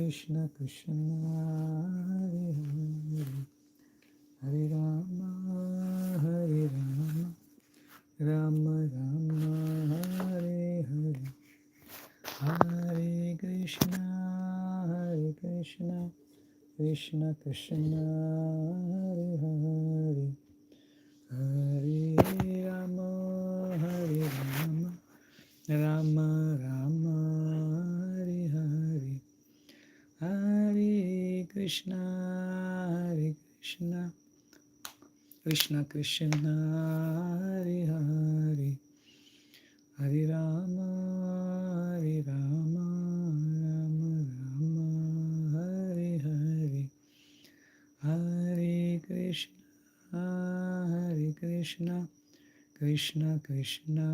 Krishna Krishna Hare Hare Hare Rama Hare Rama Rama Rama Hare Hare Hare Krishna Krishna Krishna Hare Hare Hare Rama Hare Rama Rama Rama Hare Hare Hare Krishna Krishna Krishna Hare Hare Hare Rama Hare Rama Rama Rama Hare Hare Hare Krishna Krishna Krishna